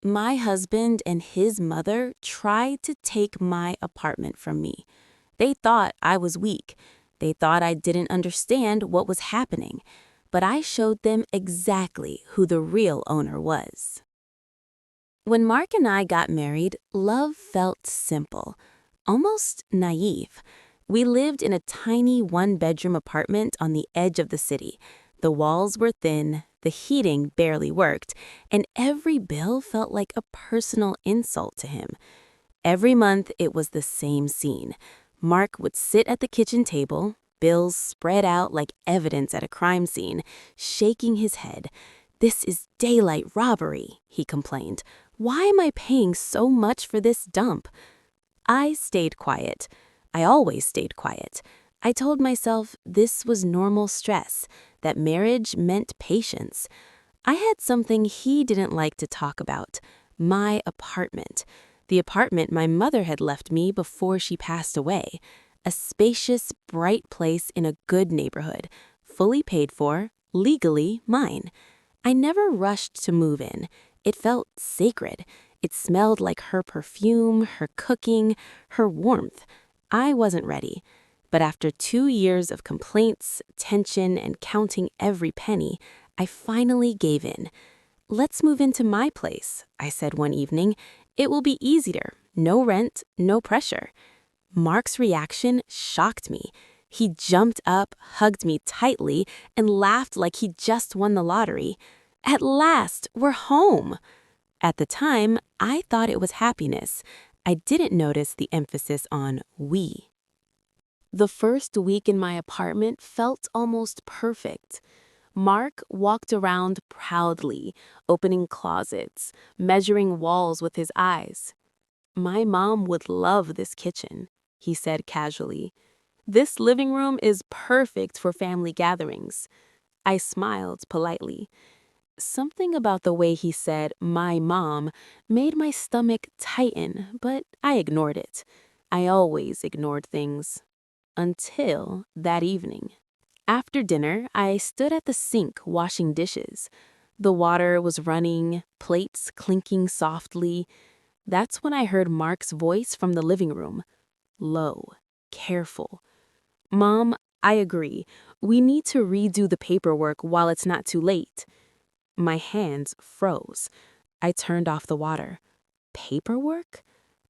My husband and his mother tried to take my apartment from me. They thought I was weak. They thought I didn't understand what was happening. But I showed them exactly who the real owner was. When Mark and I got married, love felt simple, almost naive. We lived in a tiny one-bedroom apartment on the edge of the city. The walls were thin, the heating barely worked, and every bill felt like a personal insult to him. Every month, it was the same scene. Mark would sit at the kitchen table, bills spread out like evidence at a crime scene, shaking his head. "This is daylight robbery," he complained. "Why am I paying so much for this dump?" I stayed quiet. I always stayed quiet. I told myself this was normal stress, that marriage meant patience. I had something he didn't like to talk about: my apartment. The apartment my mother had left me before she passed away. A spacious, bright place in a good neighborhood, fully paid for, legally mine. I never rushed to move in. It felt sacred. It smelled like her perfume, her cooking, her warmth. I wasn't ready. But after 2 years of complaints, tension, and counting every penny, I finally gave in. "Let's move into my place," I said one evening. "It will be easier. No rent, no pressure." Mark's reaction shocked me. He jumped up, hugged me tightly, and laughed like he'd just won the lottery. "At last, we're home!" At the time, I thought it was happiness. I didn't notice the emphasis on we. The first week in my apartment felt almost perfect. Mark walked around proudly, opening closets, measuring walls with his eyes. "My mom would love this kitchen," he said casually. "This living room is perfect for family gatherings." I smiled politely. Something about the way he said "my mom" made my stomach tighten, but I ignored it. I always ignored things. Until that evening. After dinner, I stood at the sink washing dishes. The water was running, plates clinking softly. That's when I heard Mark's voice from the living room. Low, careful. "Mom, I agree. We need to redo the paperwork while it's not too late." My hands froze. I turned off the water. Paperwork?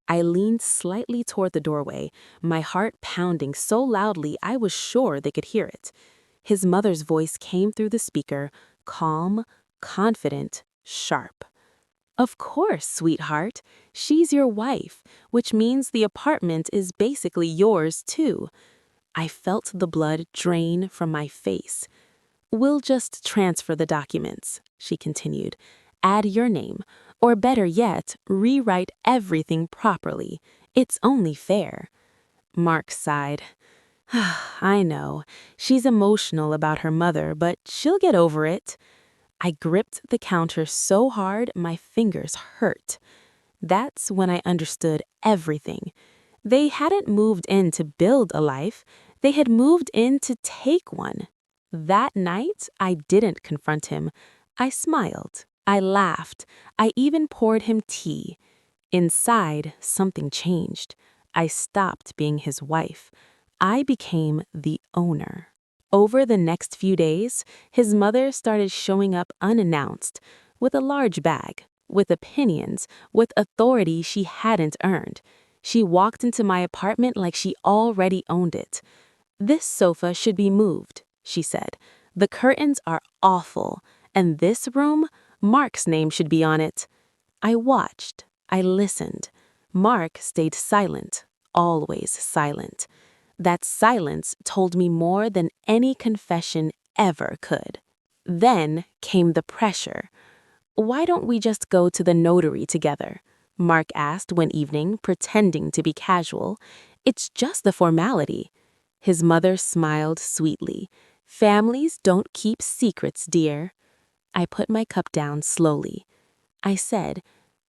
I leaned slightly toward the doorway, my heart pounding so loudly I was sure they could hear it. His mother's voice came through the speaker, calm, confident, sharp. "Of course, sweetheart. She's your wife, which means the apartment is basically yours, too." I felt the blood drain from my face. "We'll just transfer the documents," she continued. "Add your name, or better yet, rewrite everything properly. It's only fair." Mark sighed. "I know. She's emotional about her mother, but she'll get over it." I gripped the counter so hard my fingers hurt. That's when I understood everything. They hadn't moved in to build a life. They had moved in to take one. That night, I didn't confront him. I smiled. I laughed. I even poured him tea. Inside, something changed. I stopped being his wife. I became the owner. Over the next few days, his mother started showing up unannounced, with a large bag, with opinions, with authority she hadn't earned. She walked into my apartment like she already owned it. "This sofa should be moved," she said. "The curtains are awful, and this room, Mark's name should be on it." I watched. I listened. Mark stayed silent, always silent. That silence told me more than any confession ever could. Then came the pressure. "Why don't we just go to the notary together?" Mark asked one evening, pretending to be casual. "It's just the formality." His mother smiled sweetly. "Families don't keep secrets, dear." I put my cup down slowly. I said,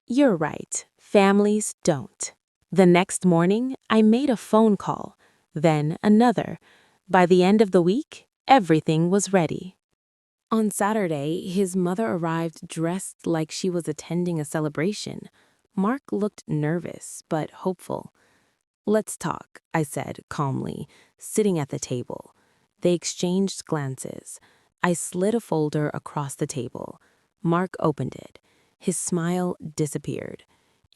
"You're right, families don't." The next morning, I made a phone call, then another. By the end of the week, everything was ready. On Saturday, his mother arrived dressed like she was attending a celebration. Mark looked nervous, but hopeful. "Let's talk," I said calmly, sitting at the table. They exchanged glances. I slid a folder across the table. Mark opened it. His smile disappeared.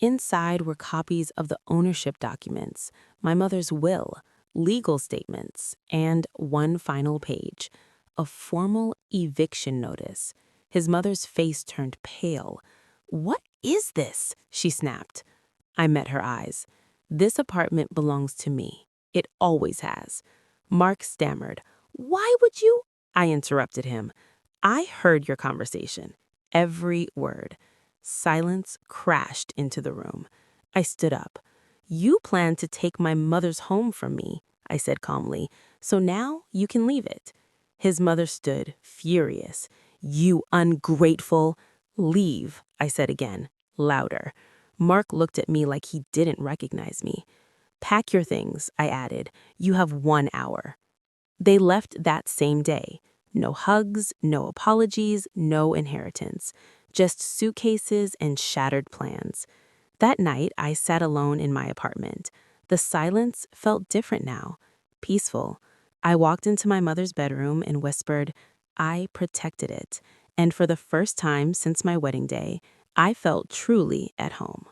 Inside were copies of the ownership documents, my mother's will, legal statements, and one final page, a formal eviction notice. His mother's face turned pale. "What is this?" she snapped. I met her eyes. "This apartment belongs to me. It always has." Mark stammered. "Why would you?" I interrupted him. "I heard your conversation. Every word." Silence crashed into the room. I stood up. "You plan to take my mother's home from me," I said calmly, "so now you can leave it." His mother stood, furious. "You ungrateful—" "Leave," I said again, louder. Mark looked at me like he didn't recognize me. "Pack your things," I added. "You have 1 hour." They left that same day. No hugs, no apologies, no inheritance. Just suitcases and shattered plans. That night, I sat alone in my apartment. The silence felt different now, peaceful. I walked into my mother's bedroom and whispered, "I protected it." And for the first time since my wedding day, I felt truly at home.